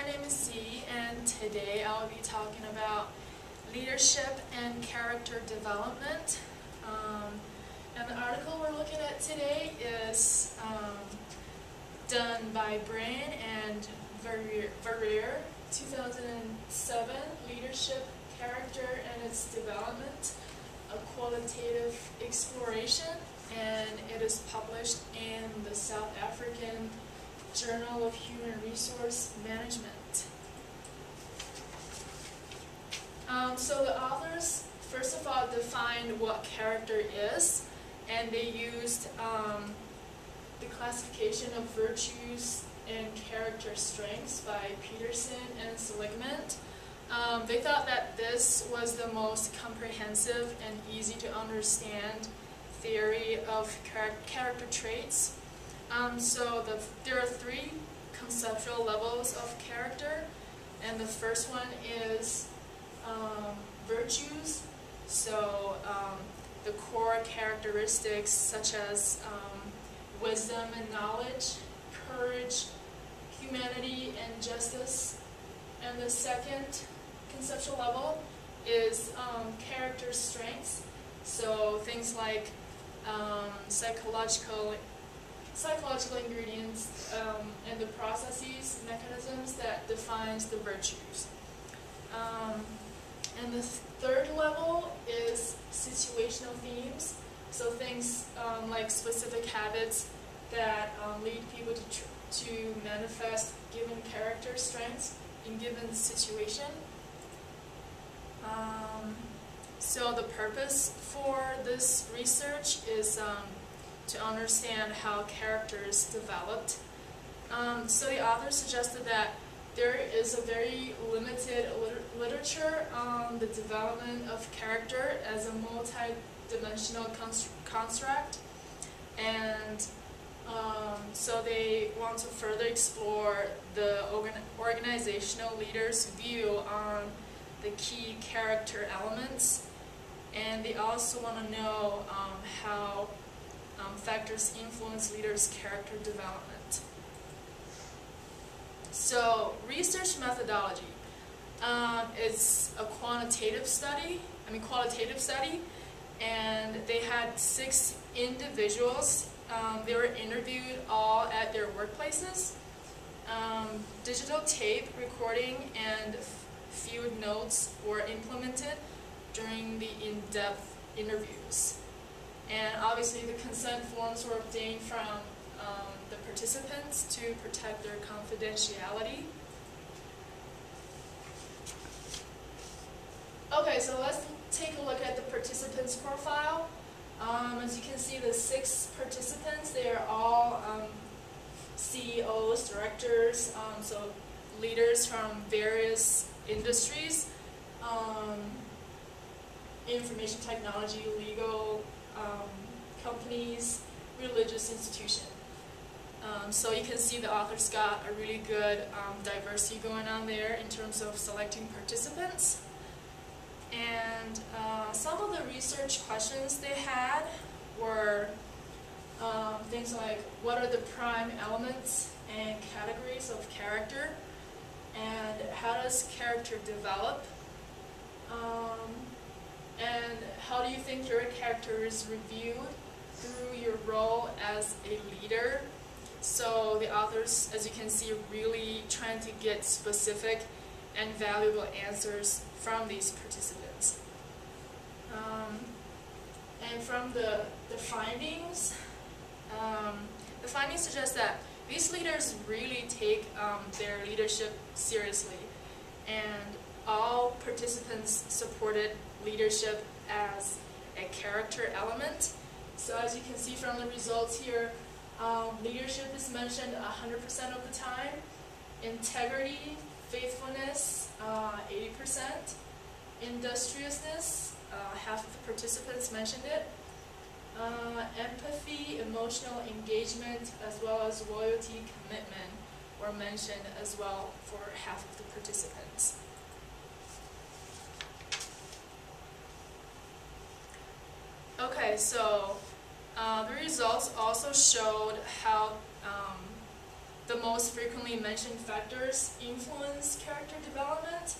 my name is Z, and today I'll be talking about leadership and character development. And the article we're looking at today is done by Brain and Verrier, 2007, Leadership, Character, and Its Development, a Qualitative Exploration, and it is published in the South African Journal of Human Resource Management. So the authors, first of all, defined what character is, and they used the classification of virtues and character strengths by Peterson and Seligman. They thought that this was the most comprehensive and easy to understand theory of character traits. There are three conceptual levels of character, and the first one is virtues. So the core characteristics such as wisdom and knowledge, courage, humanity, and justice. And the second conceptual level is character strengths. So things like psychological ingredients and the processes, mechanisms that defines the virtues. And the third level is situational themes. So things like specific habits that lead people to manifest given character strengths in given situation. So the purpose for this research is to understand how characters developed. So the authors suggested that there is a very limited literature on the development of character as a multi-dimensional construct, and so they want to further explore the organizational leader's view on the key character elements, and they also want to know how factors influence leaders' character development. So, research methodology. It's a qualitative study, and they had 6 individuals. They were interviewed all at their workplaces. Digital tape recording and field notes were implemented during the in-depth interviews. And obviously the consent forms were obtained from the participants to protect their confidentiality. Okay, so let's take a look at the participants' profile. As you can see, the 6 participants, they are all CEOs, directors, so leaders from various industries, information technology, legal, companies, religious institution. So you can see the authors got a really good diversity going on there in terms of selecting participants. And some of the research questions they had were things like, what are the prime elements and categories of character, and how does character develop, and how do you think your character is reviewed through your role as a leader. So the authors, as you can see, are really trying to get specific and valuable answers from these participants. And from the findings suggest that these leaders really take their leadership seriously, and all participants supported leadership as a character element. So as you can see from the results here, leadership is mentioned 100% of the time, integrity, faithfulness, 80%, industriousness, half of the participants mentioned it, empathy, emotional engagement, as well as loyalty, commitment were mentioned as well for half of the participants. Okay, so the results also showed how the most frequently mentioned factors influence character development.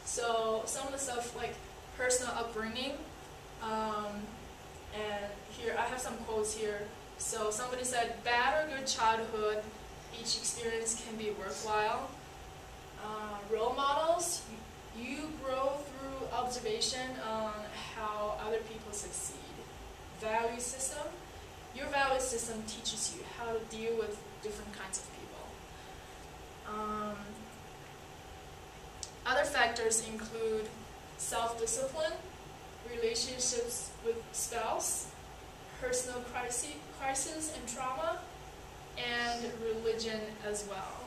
So some of the stuff like personal upbringing, and here I have some quotes here. So somebody said, bad or good childhood, each experience can be worthwhile. Role models, you grow through observation on how other people succeed. Value system, your value system teaches you how to deal with different kinds of people. Other factors include self-discipline, relationships with spouse, personal crisis and trauma, and religion as well.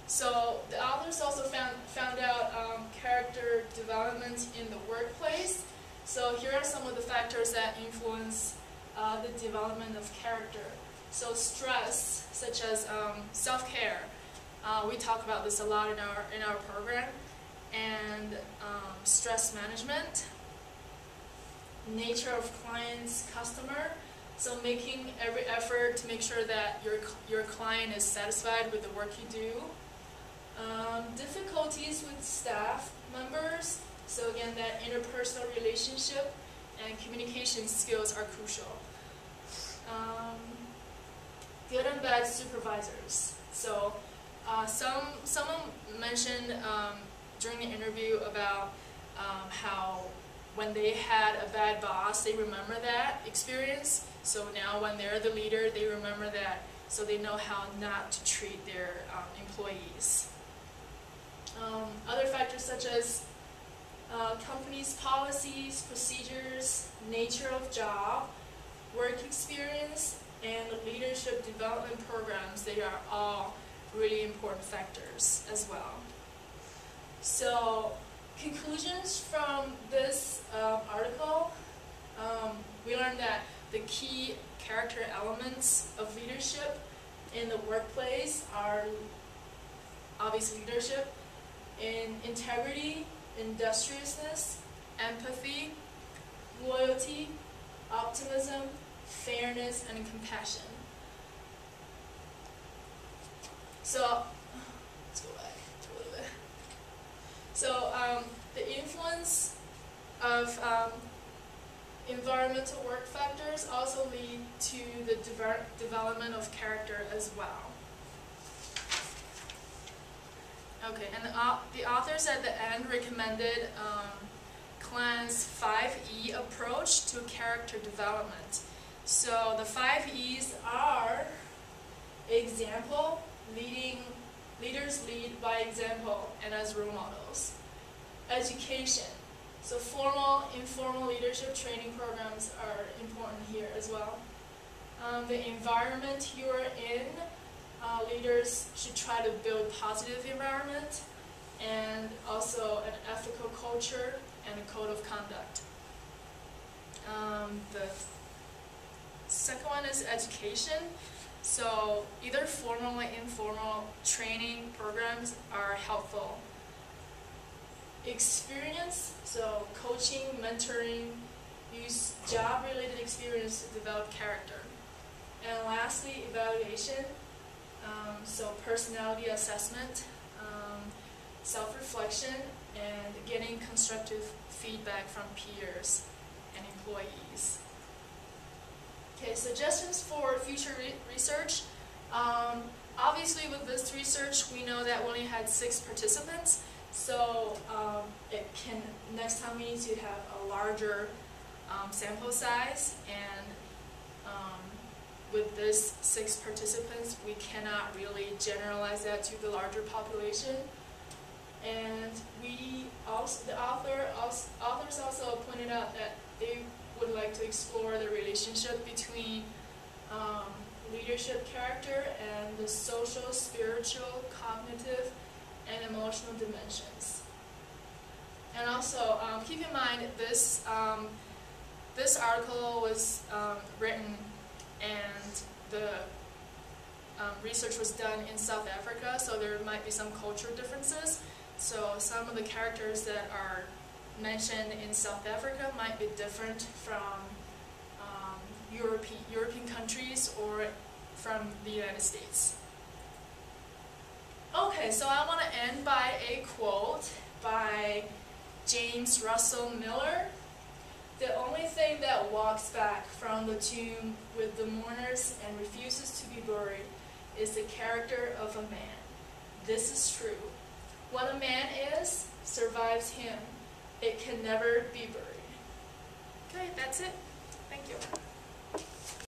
So the authors also found out character development in the workplace. So here are some of the factors that influence the development of character. So stress, such as self-care. We talk about this a lot in our program. And stress management, nature of client's customer. So making every effort to make sure that your client is satisfied with the work you do. Difficulties with staff members. So again, that interpersonal relationship and communication skills are crucial. Good and bad supervisors. So someone mentioned during the interview about how when they had a bad boss, they remember that experience. So now when they're the leader, they remember that, so they know how not to treat their employees. Other factors such as company's policies, procedures, nature of job, work experience, and leadership development programs, they are all really important factors as well. So, conclusions from this article, we learned that the key character elements of leadership in the workplace are obviously leadership, in integrity, industriousness, empathy, loyalty, optimism, fairness, and compassion. So, let's go back a little bit. So, the influence of environmental work factors also lead to the development of character as well. Okay, and the authors at the end recommended Clan's 5E approach to character development. So the 5 E's are example, leaders lead by example and as role models. Education, so formal, informal leadership training programs are important here as well. The environment you are in, leaders should try to build positive environment, and also an ethical culture and a code of conduct. The second one is education. So either formal or informal training programs are helpful. Experience, so coaching, mentoring, use job-related experience to develop character. And lastly, evaluation, so personality assessment, self-reflection, and getting constructive feedback from peers and employees. Okay, suggestions for future research. Obviously with this research, we know that we only had 6 participants, so next time we need to have a larger sample size, and with this 6 participants, we cannot really generalize that to the larger population. And the authors also pointed out that they would like to explore the relationship between leadership character and the social, spiritual, cognitive, and emotional dimensions. And also, keep in mind this article was written, and the research was done in South Africa, so there might be some cultural differences. So some of the characters that are mentioned in South Africa might be different from European countries or from the United States. Okay, so I want to end by a quote by James Russell Miller. The only thing that walks back from the tomb with the mourners and refuses to be buried is the character of a man. This is true. What a man is, survives him. It can never be buried. Okay, that's it. Thank you.